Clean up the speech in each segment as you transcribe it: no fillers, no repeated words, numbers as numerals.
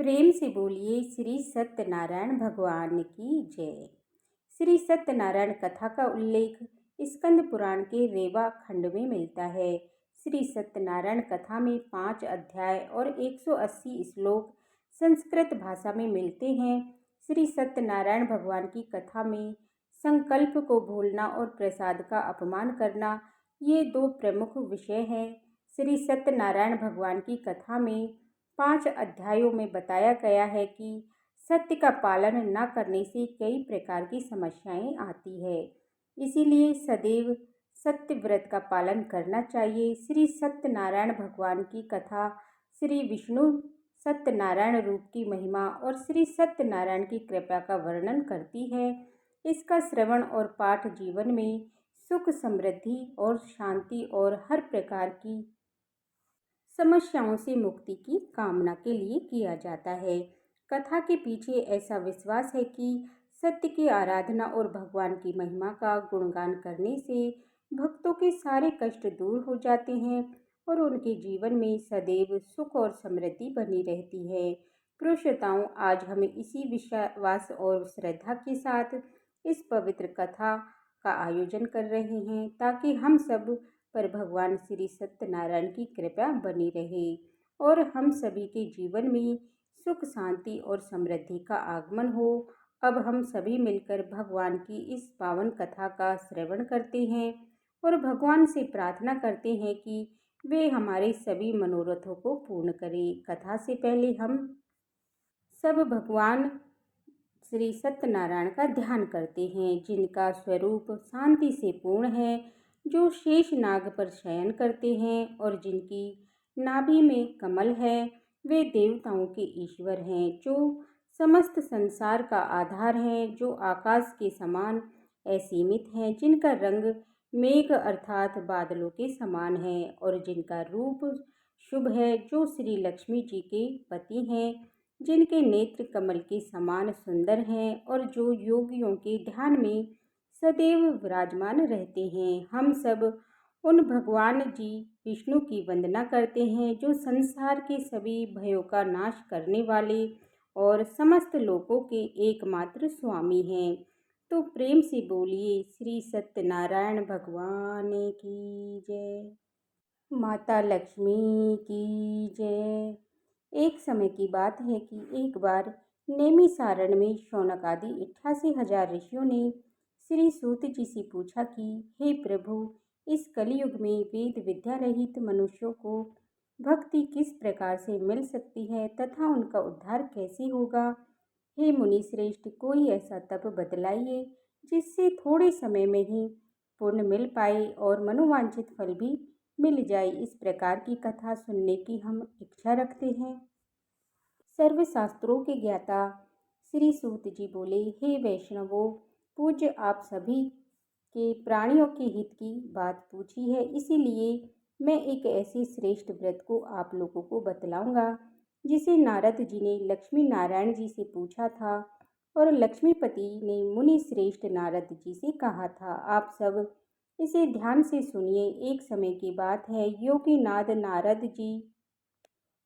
प्रेम से बोलिए श्री सत्यनारायण भगवान की जय। श्री सत्यनारायण कथा का उल्लेख स्कंद पुराण के रेवा खंड में मिलता है। श्री सत्यनारायण कथा में 5 अध्याय और 180 श्लोक संस्कृत भाषा में मिलते हैं। श्री सत्यनारायण भगवान की कथा में संकल्प को भूलना और प्रसाद का अपमान करना ये 2 प्रमुख विषय हैं। श्री सत्यनारायण भगवान की कथा में 5 अध्यायों में बताया गया है कि सत्य का पालन न करने से कई प्रकार की समस्याएं आती है, इसीलिए सदैव सत्य व्रत का पालन करना चाहिए। श्री सत्यनारायण भगवान की कथा श्री विष्णु सत्यनारायण रूप की महिमा और श्री सत्यनारायण की कृपा का वर्णन करती है। इसका श्रवण और पाठ जीवन में सुख, समृद्धि और शांति और हर प्रकार की समस्याओं से मुक्ति की कामना के लिए किया जाता है। कथा के पीछे ऐसा विश्वास है कि सत्य की आराधना और भगवान की महिमा का गुणगान करने से भक्तों के सारे कष्ट दूर हो जाते हैं और उनके जीवन में सदैव सुख और समृद्धि बनी रहती है। प्रिय, आज हमें इसी विश्वास और श्रद्धा के साथ इस पवित्र कथा का आयोजन कर रहे हैं ताकि हम सब पर भगवान श्री सत्यनारायण की कृपा बनी रहे और हम सभी के जीवन में सुख, शांति और समृद्धि का आगमन हो। अब हम सभी मिलकर भगवान की इस पावन कथा का श्रवण करते हैं और भगवान से प्रार्थना करते हैं कि वे हमारे सभी मनोरथों को पूर्ण करें। कथा से पहले हम सब भगवान श्री सत्यनारायण का ध्यान करते हैं, जिनका स्वरूप शांति से पूर्ण है, जो शेष नाग पर शयन करते हैं और जिनकी नाभि में कमल है। वे देवताओं के ईश्वर हैं, जो समस्त संसार का आधार हैं, जो आकाश के समान असीमित हैं, जिनका रंग मेघ अर्थात बादलों के समान है और जिनका रूप शुभ है, जो श्री लक्ष्मी जी के पति हैं, जिनके नेत्र कमल के समान सुंदर हैं और जो योगियों के ध्यान में सदैव विराजमान रहते हैं। हम सब उन भगवान जी विष्णु की वंदना करते हैं, जो संसार के सभी भयों का नाश करने वाले और समस्त लोकों के एकमात्र स्वामी हैं। तो प्रेम से बोलिए श्री सत्यनारायण भगवान की जय, माता लक्ष्मी की जय। एक समय की बात है कि एक बार नैमिषारण्य में शौनक आदि 88,000 ऋषियों ने श्री सूत जी से पूछा कि हे प्रभु, इस कलयुग में वेद विद्या रहित मनुष्यों को भक्ति किस प्रकार से मिल सकती है तथा उनका उद्धार कैसे होगा। हे मुनि श्रेष्ठ, कोई ऐसा तप बतलाइए जिससे थोड़े समय में ही पुण्य मिल पाए और मनोवांछित फल भी मिल जाए। इस प्रकार की कथा सुनने की हम इच्छा रखते हैं। सर्वशास्त्रों के ज्ञाता श्री सूत जी बोले, हे वैष्णवों, पूज्य आप सभी के प्राणियों के हित की बात पूछी है, इसीलिए मैं एक ऐसे श्रेष्ठ व्रत को आप लोगों को बतलाऊंगा जिसे नारद जी ने लक्ष्मी नारायण जी से पूछा था और लक्ष्मीपति ने मुनि श्रेष्ठ नारद जी से कहा था। आप सब इसे ध्यान से सुनिए। एक समय की बात है, योगीनाथ नारद जी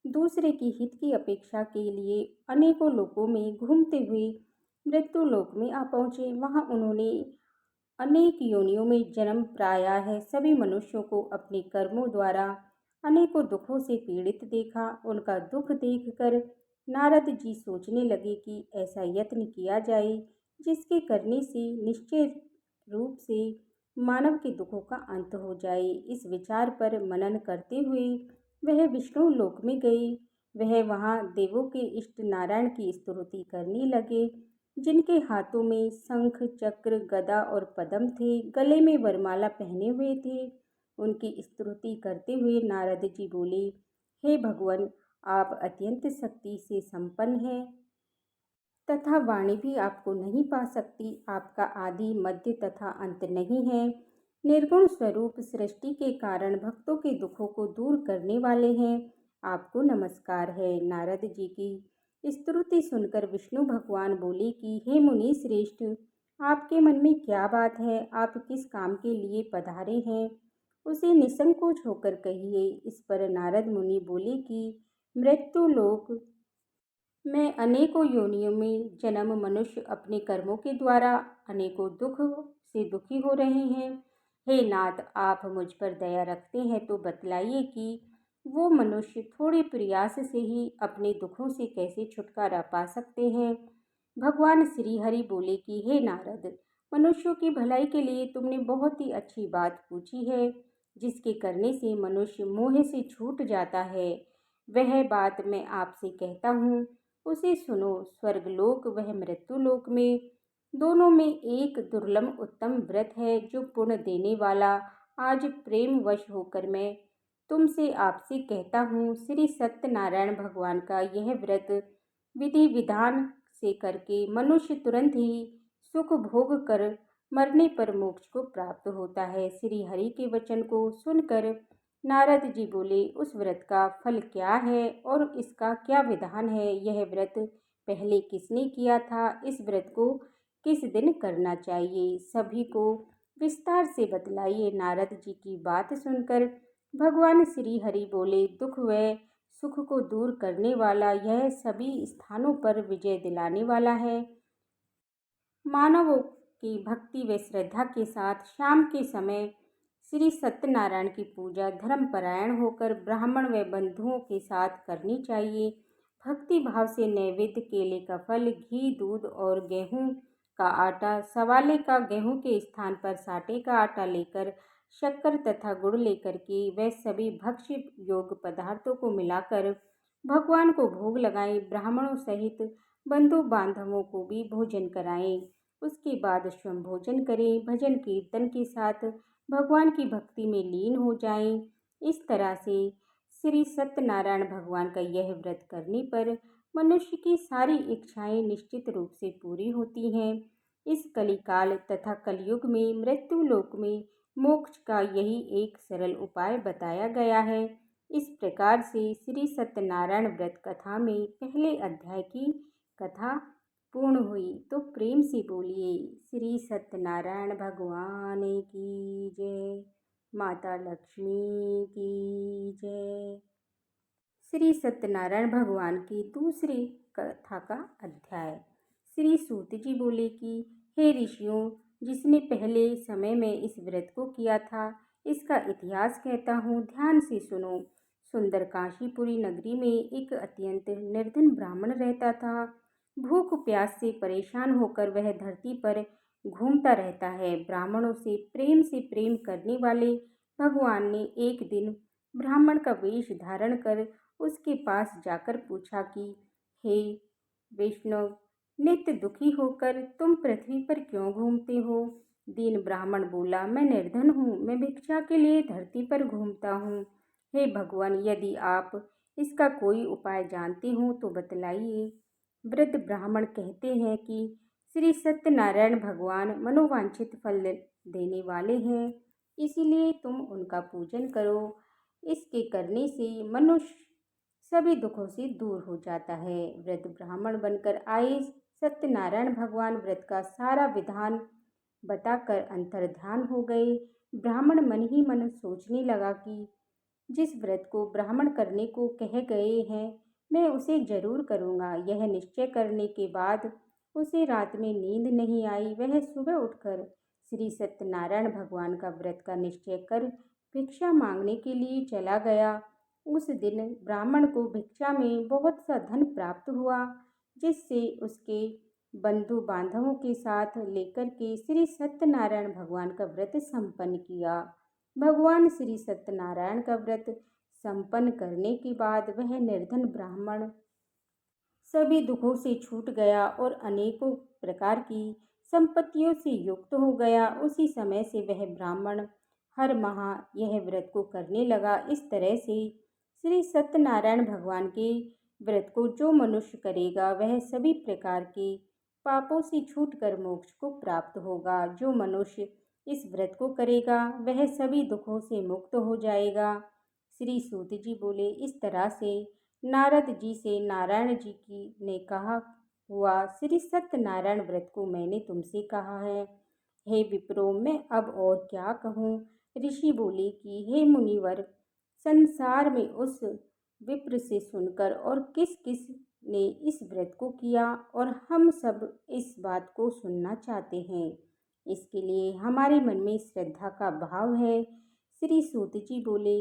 दूसरे की हित की अपेक्षा के लिए अनेकों लोकों में घूमते हुए मृत्यु लोक में आ पहुँचे। वहाँ उन्होंने अनेक योनियों में जन्म प्राया है सभी मनुष्यों को अपने कर्मों द्वारा अनेकों दुखों से पीड़ित देखा। उनका दुख देखकर नारद जी सोचने लगे कि ऐसा यत्न किया जाए जिसके करने से निश्चय रूप से मानव के दुखों का अंत हो जाए। इस विचार पर मनन करते हुए वह विष्णु लोक में गए। वह वहाँ देवों के इष्ट नारायण की स्तुति करने लगे, जिनके हाथों में शंख, चक्र, गदा और पद्म थे, गले में वरमाला पहने हुए थे। उनकी स्तुति करते हुए नारद जी बोले, हे भगवान, आप अत्यंत शक्ति से संपन्न हैं तथा वाणी भी आपको नहीं पा सकती। आपका आदि, मध्य तथा अंत नहीं है। निर्गुण स्वरूप सृष्टि के कारण भक्तों के दुखों को दूर करने वाले हैं। आपको नमस्कार है। नारद जी की स्तुति सुनकर विष्णु भगवान बोले कि हे मुनि श्रेष्ठ, आपके मन में क्या बात है? आप किस काम के लिए पधारे हैं, उसे निसंकोच होकर कहिए। इस पर नारद मुनि बोले कि मृत्यु लोक मैं अनेकों योनियों में जन्म मनुष्य अपने कर्मों के द्वारा अनेकों दुख से दुखी हो रहे हैं। हे नाथ, आप मुझ पर दया रखते हैं तो बतलाइए कि वो मनुष्य थोड़े प्रयास से ही अपने दुखों से कैसे छुटकारा पा सकते हैं। भगवान श्री हरि बोले कि हे नारद, मनुष्यों की भलाई के लिए तुमने बहुत ही अच्छी बात पूछी है, जिसके करने से मनुष्य मोह से छूट जाता है। वह बात मैं आपसे कहता हूँ, उसे सुनो। स्वर्गलोक वह मृत्युलोक में, दोनों में एक दुर्लभ उत्तम व्रत है जो पुण्य देने वाला। आज प्रेम वश होकर मैं तुमसे आपसे कहता हूँ, श्री सत्यनारायण भगवान का यह व्रत विधि विधान से करके मनुष्य तुरंत ही सुख भोग कर मरने पर मोक्ष को प्राप्त होता है। श्री हरि के वचन को सुनकर नारद जी बोले, उस व्रत का फल क्या है और इसका क्या विधान है? यह व्रत पहले किसने किया था? इस व्रत को किस दिन करना चाहिए? सभी को विस्तार से बतलाइए। नारद जी की बात सुनकर भगवान श्री हरि बोले, दुख व सुख को दूर करने वाला, यह सभी स्थानों पर विजय दिलाने वाला है। मानवों की भक्ति व श्रद्धा के साथ शाम के समय श्री सत्यनारायण की पूजा धर्मपरायण होकर ब्राह्मण व बंधुओं के साथ करनी चाहिए। भक्ति भाव से नैवेद्य, केले का फल, घी, दूध और गेहूं का आटा, सवाले का गेहूं के स्थान पर साटे का आटा लेकर शक्कर तथा गुड़ लेकर के वह सभी भक्ष्य योग्य पदार्थों को मिलाकर भगवान को भोग लगाएं। ब्राह्मणों सहित बंधु बांधवों को भी भोजन कराएं। उसके बाद स्वयं भोजन करें। भजन कीर्तन के साथ भगवान की भक्ति में लीन हो जाएं। इस तरह से श्री सत्यनारायण भगवान का यह व्रत करने पर मनुष्य की सारी इच्छाएं निश्चित रूप से पूरी होती हैं। इस कलिकाल तथा कलयुग में मृत्यु लोक में मोक्ष का यही एक सरल उपाय बताया गया है। इस प्रकार से श्री सत्यनारायण व्रत कथा में पहले अध्याय की कथा पूर्ण हुई। तो प्रेम से बोलिए, श्री सत्यनारायण भगवान की जय, माता लक्ष्मी की जय। श्री सत्यनारायण भगवान की दूसरी कथा का अध्याय। श्री सूत जी बोले कि हे ऋषियों, जिसने पहले समय में इस व्रत को किया था, इसका इतिहास कहता हूँ, ध्यान से सुनो। सुंदर काशीपुरी नगरी में एक अत्यंत निर्धन ब्राह्मण रहता था। भूख प्यास से परेशान होकर वह धरती पर घूमता रहता है। ब्राह्मणों से प्रेम करने वाले भगवान ने एक दिन ब्राह्मण का वेश धारण कर उसके पास जाकर पूछा कि हे वैष्णव, नित्य दुखी होकर तुम पृथ्वी पर क्यों घूमते हो? दीन ब्राह्मण बोला, मैं निर्धन हूँ, मैं भिक्षा के लिए धरती पर घूमता हूँ। हे भगवान, यदि आप इसका कोई उपाय जानते हो तो बतलाइए। वृद्ध ब्राह्मण कहते हैं कि श्री सत्यनारायण भगवान मनोवांछित फल देने वाले हैं, इसीलिए तुम उनका पूजन करो। इसके करने से मनुष्य सभी दुखों से दूर हो जाता है। वृद्ध ब्राह्मण बनकर आए सत्यनारायण भगवान व्रत का सारा विधान बताकर अंतर्ध्यान हो गए। ब्राह्मण मन ही मन सोचने लगा कि जिस व्रत को ब्राह्मण करने को कह गए हैं, मैं उसे जरूर करूँगा। यह निश्चय करने के बाद उसे रात में नींद नहीं आई। वह सुबह उठकर श्री सत्यनारायण भगवान का व्रत का निश्चय कर भिक्षा मांगने के लिए चला गया। उस दिन ब्राह्मण को भिक्षा में बहुत सा धन प्राप्त हुआ, जिससे उसके बंधु बांधवों के साथ लेकर के श्री सत्यनारायण भगवान का व्रत संपन्न किया। भगवान श्री सत्यनारायण का व्रत संपन्न करने के बाद वह निर्धन ब्राह्मण सभी दुखों से छूट गया और अनेकों प्रकार की संपत्तियों से युक्त हो गया। उसी समय से वह ब्राह्मण हर माह यह व्रत को करने लगा। इस तरह से श्री सत्यनारायण भगवान के व्रत को जो मनुष्य करेगा वह सभी प्रकार के पापों से छूटकर मोक्ष को प्राप्त होगा। जो मनुष्य इस व्रत को करेगा वह सभी दुखों से मुक्त हो जाएगा। श्री सूत जी बोले, इस तरह से नारद जी से नारायण जी की ने कहा हुआ श्री सत्यनारायण व्रत को मैंने तुमसे कहा है। हे विप्रो, मैं अब और क्या कहूँ? ऋषि बोले कि हे मुनिवर, संसार में उस विप्र से सुनकर और किस किस ने इस व्रत को किया और हम सब इस बात को सुनना चाहते हैं। इसके लिए हमारे मन में श्रद्धा का भाव है। श्री सूत जी बोले,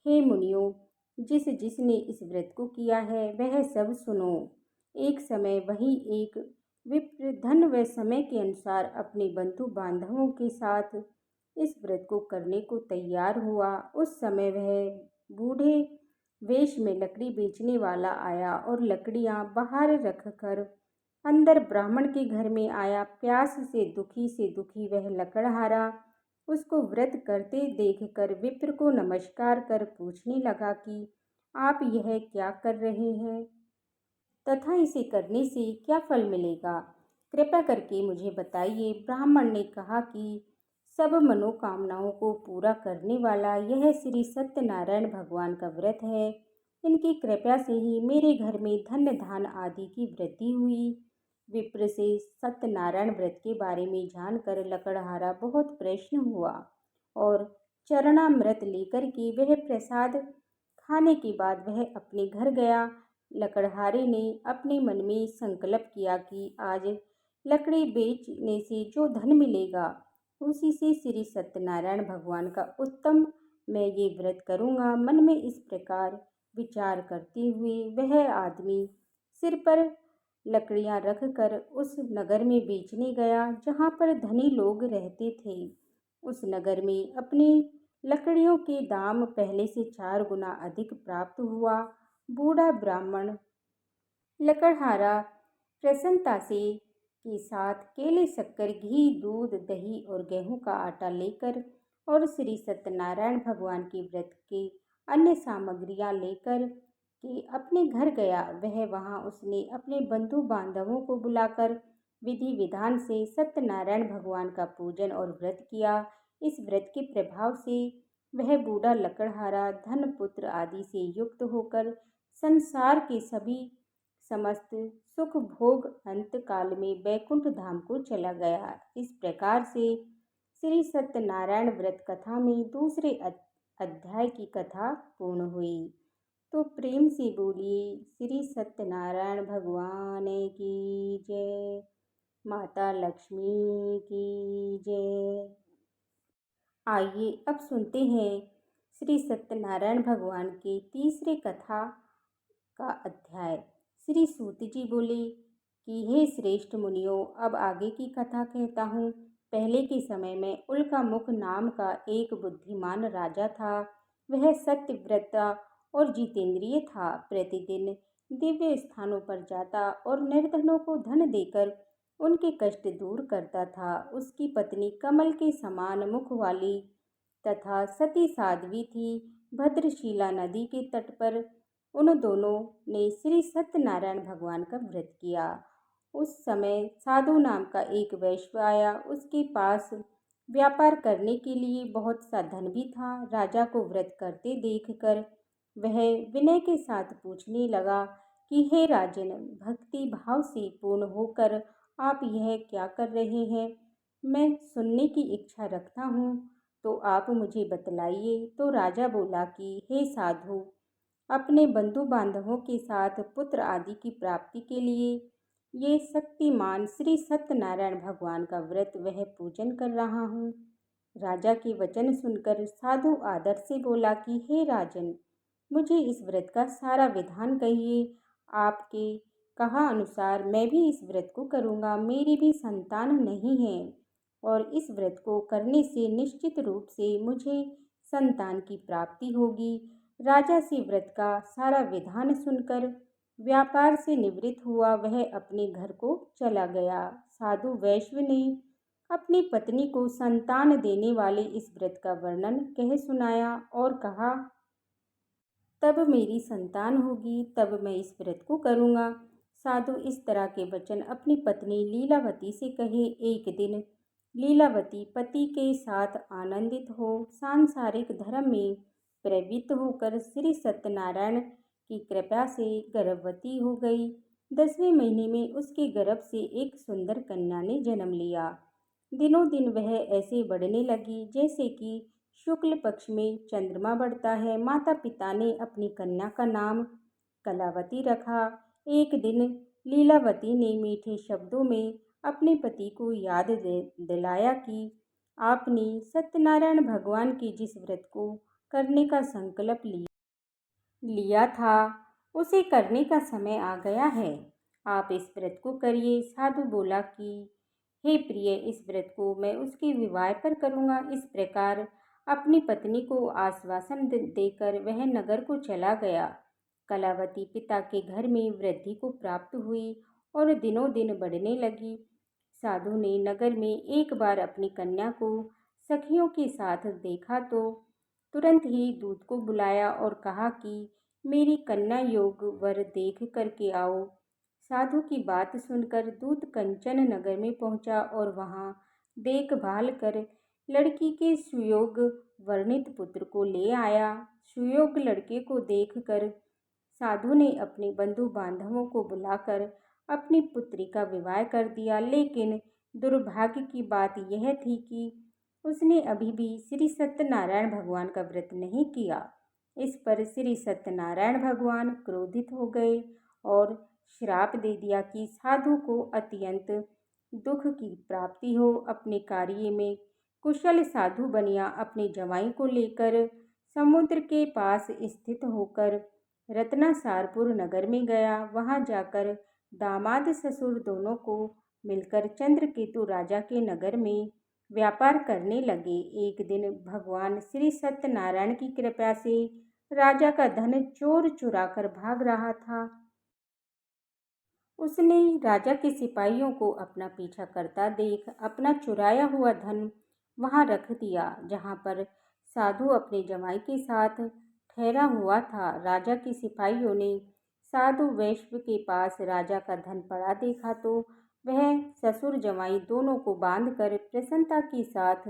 हे मुनियों, जिसने इस व्रत को किया है वह सब सुनो। एक समय वही एक विप्र धन व समय के अनुसार अपने बंधु बांधवों के साथ इस व्रत को करने को तैयार हुआ। उस समय वह बूढ़े वेश में लकड़ी बेचने वाला आया और लकड़ियां बाहर रखकर अंदर ब्राह्मण के घर में आया। प्यास से दुखी वह लकड़हारा उसको व्रत करते देखकर विप्र को नमस्कार कर पूछने लगा कि आप यह क्या कर रहे हैं तथा इसे करने से क्या फल मिलेगा, कृपया करके मुझे बताइए। ब्राह्मण ने कहा कि सब मनोकामनाओं को पूरा करने वाला यह श्री सत्यनारायण भगवान का व्रत है। इनकी कृपा से ही मेरे घर में धन धान आदि की वृद्धि हुई। विप्र से सत्यनारायण व्रत के बारे में जानकर लकड़हारा बहुत प्रसन्न हुआ और चरणामृत लेकर के वह प्रसाद खाने के बाद वह अपने घर गया। लकड़हारे ने अपने मन में संकल्प किया कि आज लकड़ी बेचने से जो धन मिलेगा उसी से श्री सत्यनारायण भगवान का उत्तम मैं ये व्रत करूँगा। मन में इस प्रकार विचार करते हुए वह आदमी सिर पर लकड़ियां रखकर उस नगर में बेचने गया जहाँ पर धनी लोग रहते थे। उस नगर में अपनी लकड़ियों के दाम पहले से 4 गुना अधिक प्राप्त हुआ। बूढ़ा ब्राह्मण लकड़हारा प्रसन्नता से के साथ केले, शक्कर, घी, दूध, दही और गेहूं का आटा लेकर और श्री सत्यनारायण भगवान के व्रत के अन्य सामग्रियां लेकर के अपने घर गया। वहां उसने अपने बंधु बांधवों को बुलाकर विधि विधान से सत्यनारायण भगवान का पूजन और व्रत किया। इस व्रत के प्रभाव से वह बूढ़ा लकड़हारा धन पुत्र आदि से युक्त होकर संसार के सभी समस्त सुख भोग अंत काल में बैकुंठ धाम को चला गया। इस प्रकार से श्री सत्यनारायण व्रत कथा में दूसरे अध्याय की कथा पूर्ण हुई। तो प्रेम से बोलिए श्री सत्यनारायण भगवान की जय, माता लक्ष्मी की जय। आइए अब सुनते हैं श्री सत्यनारायण भगवान के तीसरे कथा का अध्याय। श्री सूत जी बोले कि हे श्रेष्ठ मुनियों, अब आगे की कथा कहता हूँ। पहले के समय में उल्कामुख नाम का एक बुद्धिमान राजा था। वह सत्यव्रता और जितेंद्रिय था। प्रतिदिन दिव्य स्थानों पर जाता और निर्धनों को धन देकर उनके कष्ट दूर करता था। उसकी पत्नी कमल के समान मुख वाली तथा सती साध्वी थी। भद्रशिला नदी के तट पर उन दोनों ने श्री सत्यनारायण भगवान का व्रत किया। उस समय साधु नाम का एक वैश्य आया। उसके पास व्यापार करने के लिए बहुत सा धन भी था। राजा को व्रत करते देखकर वह विनय के साथ पूछने लगा कि हे राजन, भक्ति भाव से पूर्ण होकर आप यह क्या कर रहे हैं? मैं सुनने की इच्छा रखता हूँ, तो आप मुझे बतलाइए। तो राजा बोला कि हे साधु, अपने बंधु बांधवों के साथ पुत्र आदि की प्राप्ति के लिए ये शक्तिमान श्री सत्यनारायण भगवान का व्रत वह पूजन कर रहा हूँ। राजा के वचन सुनकर साधु आदर से बोला कि हे राजन, मुझे इस व्रत का सारा विधान कहिए। आपके कहा अनुसार मैं भी इस व्रत को करूँगा। मेरी भी संतान नहीं है और इस व्रत को करने से निश्चित रूप से मुझे संतान की प्राप्ति होगी। राजा से व्रत का सारा विधान सुनकर व्यापार से निवृत्त हुआ वह अपने घर को चला गया। साधु वैश्य ने अपनी पत्नी को संतान देने वाले इस व्रत का वर्णन कह सुनाया और कहा, तब मेरी संतान होगी, तब मैं इस व्रत को करूँगा। साधु इस तरह के वचन अपनी पत्नी लीलावती से कहे। एक दिन लीलावती पति के साथ आनंदित हो सांसारिक धर्म में प्रवृत्त होकर श्री सत्यनारायण की कृपा से गर्भवती हो गई। 10वें महीने में उसके गर्भ से एक सुंदर कन्या ने जन्म लिया। दिनों दिन वह ऐसे बढ़ने लगी जैसे कि शुक्ल पक्ष में चंद्रमा बढ़ता है। माता पिता ने अपनी कन्या का नाम कलावती रखा। एक दिन लीलावती ने मीठे शब्दों में अपने पति को याद दिलाया कि आपने सत्यनारायण भगवान के जिस व्रत को करने का संकल्प लिया था उसे करने का समय आ गया है। आप इस व्रत को करिए। साधु बोला कि हे प्रिय, इस व्रत को मैं उसके विवाह पर करूँगा। इस प्रकार अपनी पत्नी को आश्वासन देकर वह नगर को चला गया। कलावती पिता के घर में वृद्धि को प्राप्त हुई और दिनों दिन बढ़ने लगी। साधु ने नगर में एक बार अपनी कन्या को सखियों के साथ देखा तो तुरंत ही दूत को बुलाया और कहा कि मेरी कन्या योग वर देख करके आओ। साधु की बात सुनकर दूत कंचन नगर में पहुंचा और वहां देखभाल कर लड़की के सुयोग वर्णित पुत्र को ले आया। सुयोग लड़के को देखकर साधु ने अपने बंधु बांधवों को बुलाकर अपनी पुत्री का विवाह कर दिया। लेकिन दुर्भाग्य की बात यह थी कि उसने अभी भी श्री सत्यनारायण भगवान का व्रत नहीं किया। इस पर श्री सत्यनारायण भगवान क्रोधित हो गए और श्राप दे दिया कि साधु को अत्यंत दुख की प्राप्ति हो। अपने कार्य में कुशल साधु बनिया अपने जवाई को लेकर समुद्र के पास स्थित होकर रत्नासारपुर नगर में गया। वहां जाकर दामाद ससुर दोनों को मिलकर चंद्रकेतु राजा के नगर में व्यापार करने लगे। एक दिन भगवान श्री सत्यनारायण की कृपा से राजा का धन चोर चुरा कर भाग रहा था। उसने राजा के सिपाहियों को अपना पीछा करता देख अपना चुराया हुआ धन वहां रख दिया जहां पर साधु अपने जमाई के साथ ठहरा हुआ था। राजा के सिपाहियों ने साधु वैश्य के पास राजा का धन पड़ा देखा तो वह ससुर जमाई दोनों को बांधकर प्रसन्नता के साथ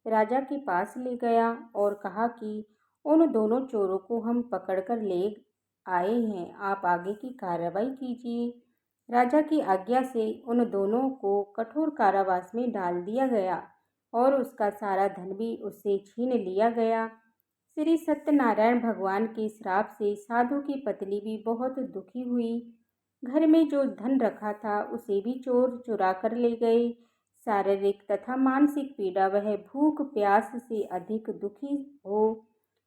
राजा के पास ले गया और कहा कि उन दोनों चोरों को हम पकड़कर ले आए हैं, आप आगे की कार्रवाई कीजिए। राजा की आज्ञा से उन दोनों को कठोर कारावास में डाल दिया गया और उसका सारा धन भी उससे छीन लिया गया। श्री सत्यनारायण भगवान के श्राप से साधु की पत्नी भी बहुत दुखी हुई। घर में जो धन रखा था उसे भी चोर चुरा कर ले गए। शारीरिक तथा मानसिक पीड़ा वह भूख प्यास से अधिक दुखी हो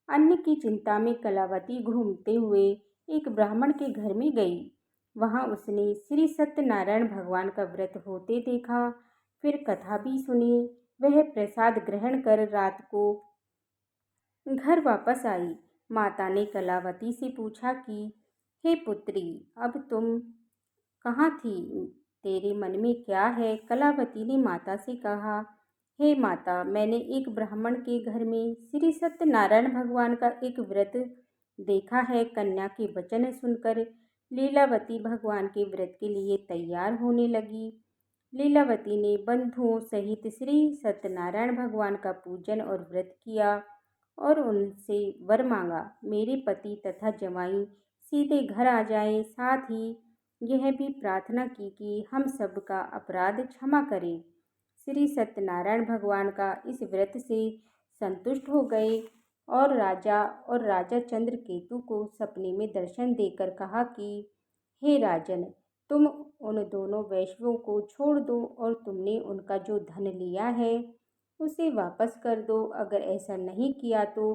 अन्न की चिंता में कलावती घूमते हुए एक ब्राह्मण के घर में गई। वहां उसने श्री सत्यनारायण भगवान का व्रत होते देखा, फिर कथा भी सुनी। वह प्रसाद ग्रहण कर रात को घर वापस आई। माता ने कलावती से पूछा कि हे पुत्री, अब तुम कहाँ थी? तेरे मन में क्या है? कलावती ने माता से कहा, हे माता, मैंने एक ब्राह्मण के घर में श्री सत्यनारायण भगवान का एक व्रत देखा है। कन्या के वचन सुनकर लीलावती भगवान के व्रत के लिए तैयार होने लगी। लीलावती ने बंधुओं सहित श्री सत्यनारायण भगवान का पूजन और व्रत किया और उनसे वर मांगा, मेरे पति तथा जमाई सीधे घर आ जाएं। साथ ही यह भी प्रार्थना की कि हम सबका अपराध क्षमा करें। श्री सत्यनारायण भगवान का इस व्रत से संतुष्ट हो गए और राजा चंद्रकेतु को सपने में दर्शन देकर कहा कि हे राजन, तुम उन दोनों वैश्यों को छोड़ दो और तुमने उनका जो धन लिया है उसे वापस कर दो। अगर ऐसा नहीं किया तो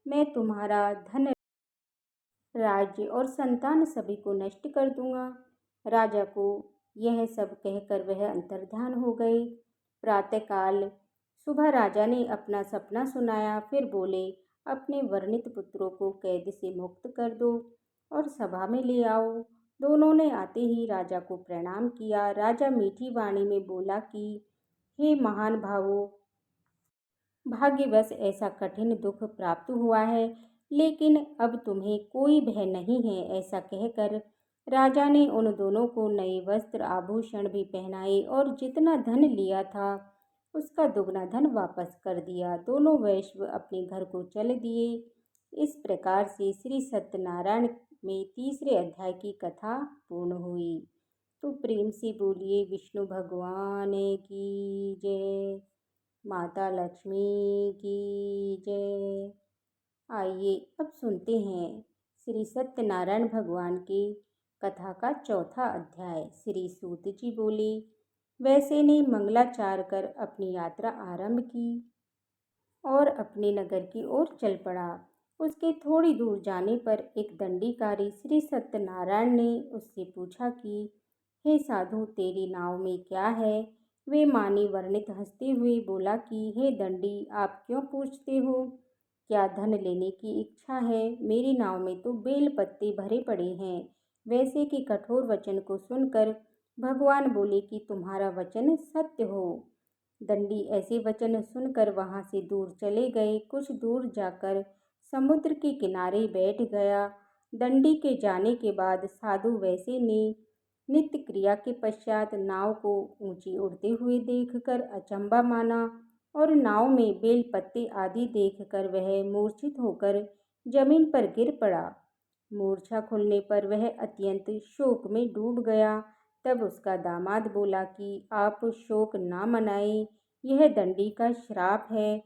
मैं तुम्हारा धन, राज्य और संतान सभी को नष्ट कर दूंगा। राजा को यह सब कहकर वह अंतर्ध्यान हो गए। प्रातःकाल सुबह राजा ने अपना सपना सुनाया, फिर बोले, अपने वर्णित पुत्रों को कैद से मुक्त कर दो और सभा में ले आओ। दोनों ने आते ही राजा को प्रणाम किया। राजा मीठी वाणी में बोला कि हे महान भावों, भाग्यवश ऐसा कठिन दुख प्राप्त हुआ है, लेकिन अब तुम्हें कोई भय नहीं है। ऐसा कहकर राजा ने उन दोनों को नए वस्त्र आभूषण भी पहनाए और जितना धन लिया था उसका दुगना धन वापस कर दिया। दोनों वैश्य अपने घर को चल दिए। इस प्रकार से श्री सत्यनारायण में तीसरे अध्याय की कथा पूर्ण हुई। तो प्रेम से बोलिए विष्णु भगवान की जय, माता लक्ष्मी की जय। आइए अब सुनते हैं श्री सत्यनारायण भगवान के कथा का चौथा अध्याय। श्री सूत जी बोले, वैसे ने मंगलाचार कर अपनी यात्रा आरंभ की और अपने नगर की ओर चल पड़ा। उसके थोड़ी दूर जाने पर एक दंडीकारी श्री सत्यनारायण ने उससे पूछा कि हे साधु, तेरी नाव में क्या है? वे मानी वर्णित हंसते हुए बोला कि हे दंडी, आप क्यों पूछते हो? क्या धन लेने की इच्छा है? मेरी नाव में तो बेल पत्ते भरे पड़े हैं। वैसे के कठोर वचन को सुनकर भगवान बोले कि तुम्हारा वचन सत्य हो। दंडी ऐसे वचन सुनकर वहां से दूर चले गए। कुछ दूर जाकर समुद्र के किनारे बैठ गया। दंडी के जाने के बाद साधु वैसे ने नित्य क्रिया के पश्चात नाव को ऊंची उड़ते हुए देखकर अचंबा माना और नाव में बेल पत्ते आदि देखकर वह मूर्छित होकर जमीन पर गिर पड़ा। मूर्छा खुलने पर वह अत्यंत शोक में डूब गया। तब उसका दामाद बोला कि आप शोक ना मनाएं, यह दंडी का श्राप है,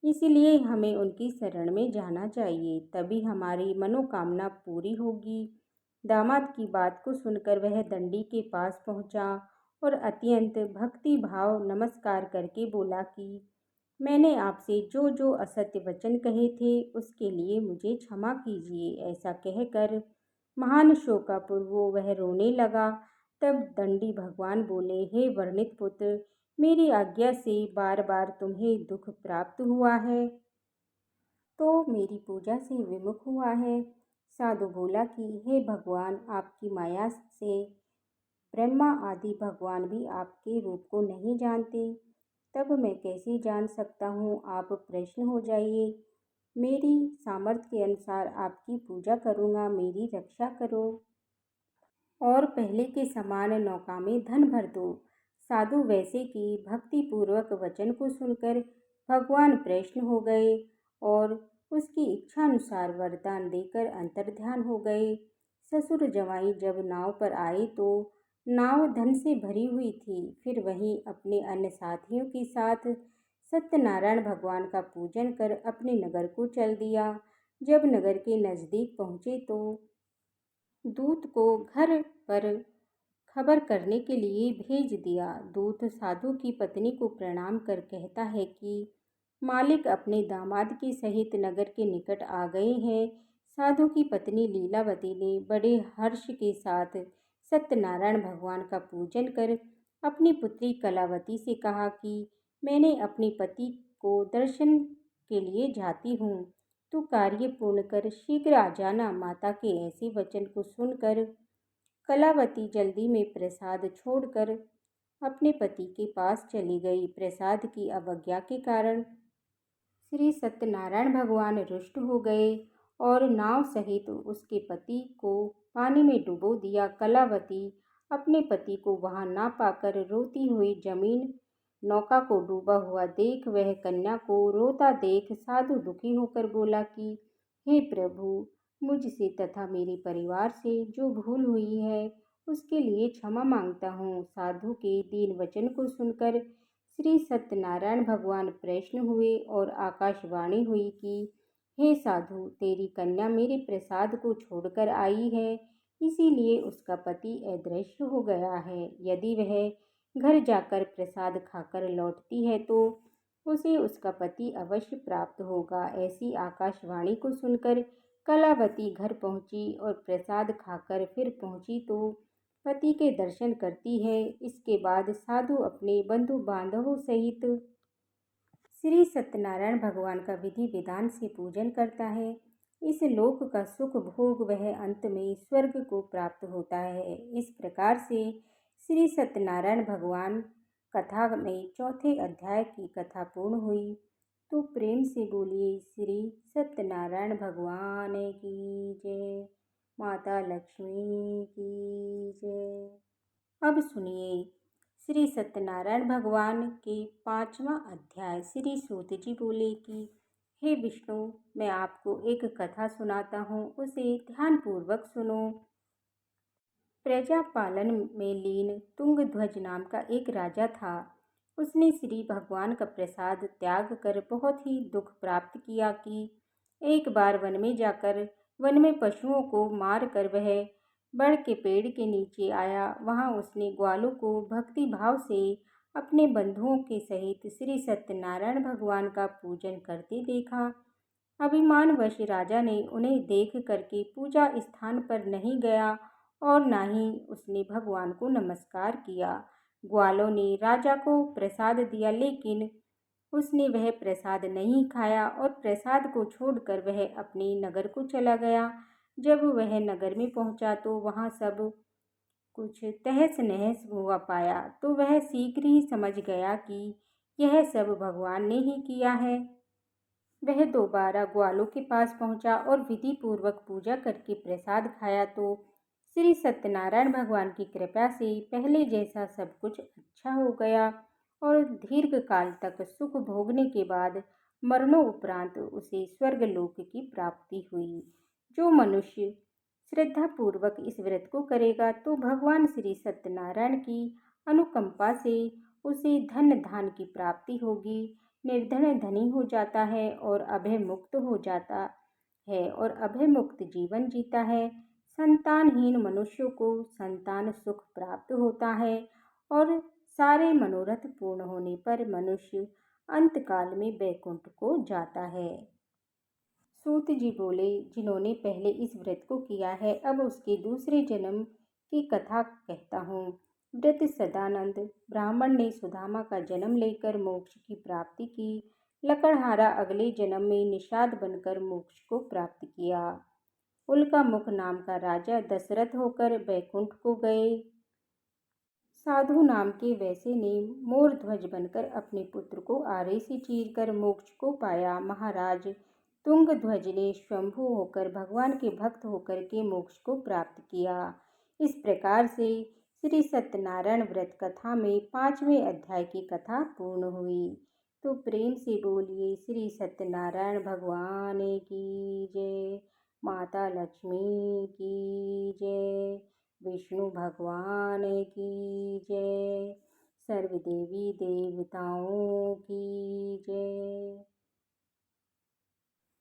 इसलिए हमें उनकी शरण में जाना चाहिए, तभी हमारी मनोकामना पूरी होगी। दामाद की बात को सुनकर वह दंडी के पास पहुंचा और अत्यंत भक्ति भाव नमस्कार करके बोला कि मैंने आपसे जो जो असत्य वचन कहे थे उसके लिए मुझे क्षमा कीजिए। ऐसा कहकर महान शोकापूर्वो वह रोने लगा। तब दंडी भगवान बोले, हे वर्णित पुत्र, मेरी आज्ञा से बार बार तुम्हें दुख प्राप्त हुआ है तो मेरी पूजा से विमुख हुआ है। साधु बोला कि हे भगवान, आपकी माया से ब्रह्मा आदि भगवान भी आपके रूप को नहीं जानते, तब मैं कैसे जान सकता हूँ? आप प्रसन्न हो जाइए, मेरी सामर्थ्य के अनुसार आपकी पूजा करूँगा, मेरी रक्षा करो और पहले के समान नौका में धन भर दो। साधु वैसे की भक्ति पूर्वक वचन को सुनकर भगवान प्रसन्न हो गए और उसकी इच्छा अनुसार वरदान देकर अंतर्ध्यान हो गए। ससुर जवाई जब नाव पर आए तो नाव धन से भरी हुई थी। फिर वहीं अपने अन्य साथियों के साथ सत्यनारायण भगवान का पूजन कर अपने नगर को चल दिया। जब नगर के नजदीक पहुंचे तो दूत को घर पर खबर करने के लिए भेज दिया। दूत साधु की पत्नी को प्रणाम कर कहता है कि मालिक अपने दामाद के सहित नगर के निकट आ गए हैं। साधु की पत्नी लीलावती ने बड़े हर्ष के साथ सत्यनारायण भगवान का पूजन कर अपनी पुत्री कलावती से कहा कि मैंने अपने पति को दर्शन के लिए जाती हूँ, तू कार्य पूर्ण कर शीघ्र आ जाना। माता के ऐसे वचन को सुनकर कलावती जल्दी में प्रसाद छोड़कर अपने पति के पास चली गई। प्रसाद की अवज्ञा के कारण श्री सत्यनारायण भगवान रुष्ट हो गए और नाव सहित उसके पति को पानी में डुबो दिया। कलावती अपने पति को वहां ना पाकर रोती हुई जमीन नौका को डूबा हुआ देख वह कन्या को रोता देख साधु दुखी होकर बोला कि हे प्रभु, मुझसे तथा मेरे परिवार से जो भूल हुई है उसके लिए क्षमा मांगता हूँ। साधु के दीन वचन को सुनकर श्री सत्यनारायण भगवान प्रसन्न हुए और आकाशवाणी हुई कि हे साधु, तेरी कन्या मेरे प्रसाद को छोड़कर आई है, इसीलिए उसका पति अदृश्य हो गया है। यदि वह घर जाकर प्रसाद खाकर लौटती है तो उसे उसका पति अवश्य प्राप्त होगा। ऐसी आकाशवाणी को सुनकर कलावती घर पहुंची और प्रसाद खाकर फिर पहुंची तो पति के दर्शन करती है। इसके बाद साधु अपने बंधु बांधवों सहित श्री सत्यनारायण भगवान का विधि विधान से पूजन करता है। इस लोक का सुख भोग वह अंत में स्वर्ग को प्राप्त होता है। इस प्रकार से श्री सत्यनारायण भगवान कथा में चौथे अध्याय की कथा पूर्ण हुई। तो प्रेम से बोलिए श्री सत्यनारायण भगवान की जय, माता लक्ष्मी की जय। अब सुनिए श्री सत्यनारायण भगवान के पांचवा अध्याय। श्री सूत जी बोले कि हे विष्णु, मैं आपको एक कथा सुनाता हूँ, उसे ध्यानपूर्वक सुनो। प्रजा पालन में लीन तुंगध्वज नाम का एक राजा था। उसने श्री भगवान का प्रसाद त्याग कर बहुत ही दुख प्राप्त किया कि एक बार वन में जाकर वन में पशुओं को मार कर वह बड़ के पेड़ के नीचे आया। वहां उसने ग्वालों को भक्ति भाव से अपने बंधुओं के सहित श्री सत्यनारायण भगवान का पूजन करते देखा। अभिमानवश राजा ने उन्हें देख करके पूजा स्थान पर नहीं गया और न ही उसने भगवान को नमस्कार किया। ग्वालों ने राजा को प्रसाद दिया, लेकिन उसने वह प्रसाद नहीं खाया और प्रसाद को छोड़कर वह अपने नगर को चला गया। जब वह नगर में पहुंचा तो वहां सब कुछ तहस नहस हुआ पाया, तो वह शीघ्र ही समझ गया कि यह सब भगवान ने ही किया है। वह दोबारा ग्वालों के पास पहुंचा और विधि पूर्वक पूजा करके प्रसाद खाया तो श्री सत्यनारायण भगवान की कृपा से पहले जैसा सब कुछ अच्छा हो गया और दीर्घ काल तक सुख भोगने के बाद मरणोपरांत उसे स्वर्गलोक की प्राप्ति हुई। जो मनुष्य श्रद्धापूर्वक इस व्रत को करेगा तो भगवान श्री सत्यनारायण की अनुकंपा से उसे धन धान की प्राप्ति होगी, निर्धन धनी हो जाता है और अभय मुक्त हो जाता है और अभय मुक्त जीवन जीता है। संतानहीन मनुष्यों को संतान सुख प्राप्त होता है और सारे मनोरथ पूर्ण होने पर मनुष्य अंतकाल में बैकुंठ को जाता है। सूत जी बोले, जिन्होंने पहले इस व्रत को किया है, अब उसके दूसरे जन्म की कथा कहता हूँ। व्रत सदानंद ब्राह्मण ने सुदामा का जन्म लेकर मोक्ष की प्राप्ति की। लकड़हारा अगले जन्म में निषाद बनकर मोक्ष को प्राप्त किया। उल्का मुख नाम का राजा दशरथ होकर बैकुंठ को गए। साधु नाम के वैसे ने मोर ध्वज बनकर अपने पुत्र को आरे से चीरकर मोक्ष को पाया। महाराज तुंग ध्वज ने स्वयंभू होकर भगवान के भक्त होकर के मोक्ष को प्राप्त किया। इस प्रकार से श्री सत्यनारायण व्रत कथा में 5वें अध्याय की कथा पूर्ण हुई। तो प्रेम से बोलिए श्री सत्यनारायण भगवान की जय, माता लक्ष्मी की जय, विष्णु भगवान की जय, सर्वदेवी देवताओं की जय।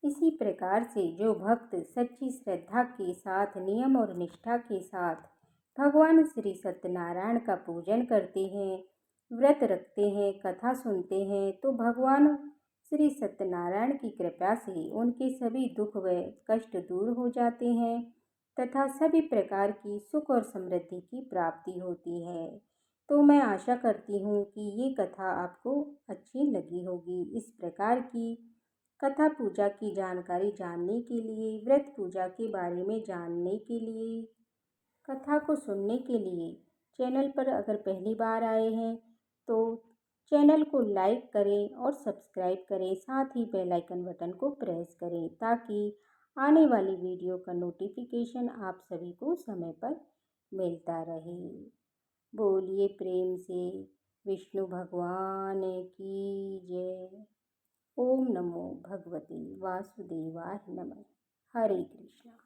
इसी प्रकार से जो भक्त सच्ची श्रद्धा के साथ नियम और निष्ठा के साथ भगवान श्री सत्यनारायण का पूजन करते हैं, व्रत रखते हैं, कथा सुनते हैं, तो भगवान श्री सत्यनारायण की कृपा से उनके सभी दुख व कष्ट दूर हो जाते हैं तथा सभी प्रकार की सुख और समृद्धि की प्राप्ति होती है। तो मैं आशा करती हूँ कि ये कथा आपको अच्छी लगी होगी। इस प्रकार की कथा पूजा की जानकारी जानने के लिए, व्रत पूजा के बारे में जानने के लिए, कथा को सुनने के लिए चैनल पर अगर पहली बार आए हैं तो चैनल को लाइक करें और सब्सक्राइब करें, साथ ही बेल आइकन बटन को प्रेस करें ताकि आने वाली वीडियो का नोटिफिकेशन आप सभी को समय पर मिलता रहे। बोलिए प्रेम से विष्णु भगवान की जय। ओम नमो भगवते वासुदेवाय नमः। हरे कृष्णा।